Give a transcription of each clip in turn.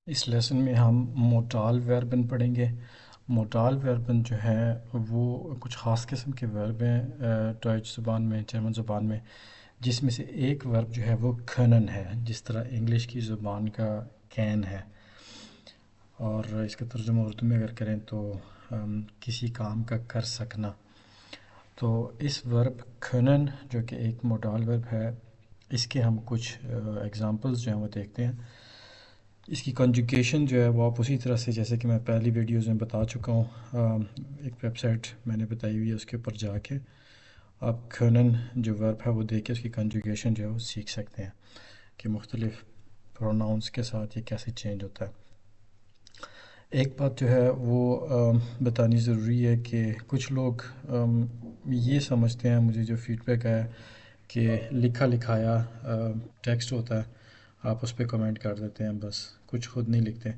اس lesson میں ہم موٹال وربن پڑھیں گے۔ موٹال وربن جو ہے وہ کچھ خاص قسم کے ورب ہیں ڈوائچ زبان میں، جرمن زبان میں، جس میں سے ایک ورب جو ہے وہ کھنن ہے، جس طرح انگلش کی زبان کا کین ہے، اور اس کا ترجمہ اردو میں اگر کریں تو کسی کام کا کر سکنا۔ تو اس ورب کھنن جو کہ ایک موڈال ورب ہے، اس کے ہم کچھ ایگزامپلز جو ہیں وہ دیکھتے ہیں۔ اس کی کنجوگیشن جو ہے وہ آپ اسی طرح سے جیسے کہ میں پہلی ویڈیوز میں بتا چکا ہوں، ایک ویب سائٹ میں نے بتائی ہوئی ہے، اس کے اوپر جا کے آپ کھنن جو ورب ہے وہ دیکھ کے اس کی کنجوگیشن جو ہے وہ سیکھ سکتے ہیں کہ مختلف پروناؤنس کے ساتھ یہ کیسے چینج ہوتا ہے۔ ایک بات جو ہے وہ بتانی ضروری ہے کہ کچھ لوگ یہ سمجھتے ہیں، مجھے جو فیڈ بیک آیا کہ لکھا لکھایا ٹیکسٹ ہوتا ہے، آپ اس پہ کمنٹ کر دیتے ہیں، بس کچھ خود نہیں لکھتے۔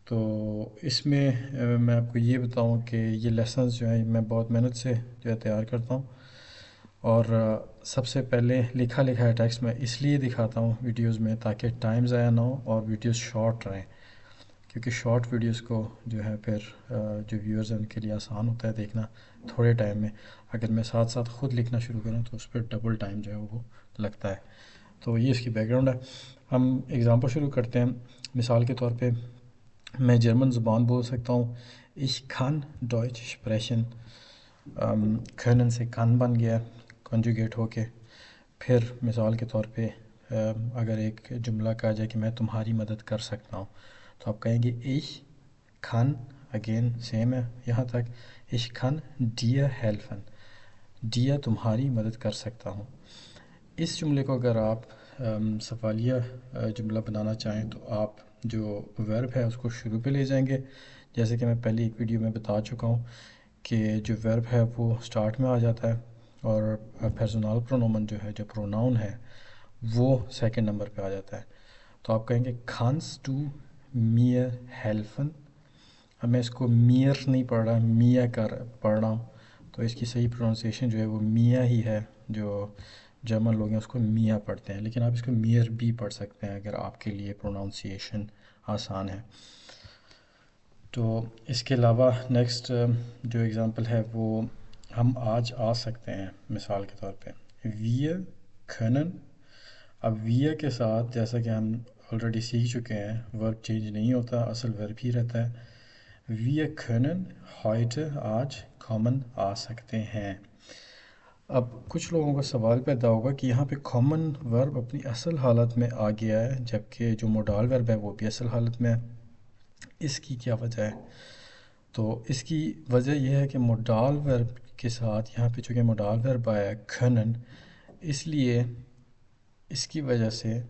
تو اس میں میں آپ کو یہ بتاؤں کہ یہ لیسنز جو ہیں میں بہت محنت سے جو ہے تیار کرتا ہوں، اور سب سے پہلے لکھا لکھایا ٹیکسٹ میں اس لیے دکھاتا ہوں ویڈیوز میں تاکہ ٹائم ضائع نہ ہو اور ویڈیوز شارٹ رہیں، کیونکہ شارٹ ویڈیوز کو جو ہے پھر جو ویورز ہیں ان کے لیے آسان ہوتا ہے دیکھنا تھوڑے ٹائم میں۔ اگر میں ساتھ ساتھ خود لکھنا شروع کروں تو اس پہ ڈبل ٹائم جو ہے وہ لگتا ہے۔ تو یہ اس کی بیک گراؤنڈ ہے۔ ہم ایگزامپل شروع کرتے ہیں۔ مثال کے طور پہ میں جرمن زبان بول سکتا ہوں، ich kann Deutsch sprechen، können سے kann بن گیا کنجوگیٹ ہو کے۔ پھر مثال کے طور پہ اگر ایک جملہ کہا جائے کہ میں تمہاری مدد کر سکتا ہوں، تو آپ کہیں گے ich kann، اگین سیم ہے یہاں تک، ich kann dir helfen، dir تمہاری مدد کر سکتا ہوں۔ اس جملے کو اگر آپ سوالیہ جملہ بنانا چاہیں تو آپ جو ورب ہے اس کو شروع پہ لے جائیں گے، جیسے کہ میں پہلی ایک ویڈیو میں بتا چکا ہوں کہ جو ورب ہے وہ سٹارٹ میں آ جاتا ہے، اور پرسنل پرونومن جو ہے، جو پروناؤن ہے، وہ سیکنڈ نمبر پہ آ جاتا ہے۔ تو آپ کہیں گے kannst du mir helfen۔ اب میں اس کو میئر نہیں پڑھ رہا، میاں پڑھ رہا ہوں، تو اس کی صحیح پروننسیشن جو ہے وہ میاں ہی ہے، جو جرمن لوگ ہیں اس کو میاں پڑھتے ہیں، لیکن آپ اس کو میئر بھی پڑھ سکتے ہیں اگر آپ کے لیے پروننسیشن آسان ہے۔ تو اس کے علاوہ نیکسٹ جو ایگزامپل ہے وہ ہم آج آ سکتے ہیں، مثال کے طور پہ wir können۔ اب wir کے ساتھ جیسا کہ ہم آلریڈی سیکھ چکے ہیں، ورب چینج نہیں ہوتا، اصل ورب ہی رہتا ہے۔ wir können heute، آج کامن آ سکتے ہیں۔ اب کچھ لوگوں کا سوال پیدا ہوگا کہ یہاں پہ کامن ورب اپنی اصل حالت میں آ گیا ہے، جبکہ جو موڈال ورب ہے وہ بھی اصل حالت میں ہے، اس کی کیا وجہ ہے؟ تو اس کی وجہ یہ ہے کہ موڈال ورب کے ساتھ یہاں پہ چونکہ موڈال ورب آیا ہے کھنن، اس لیے اس کی وجہ سے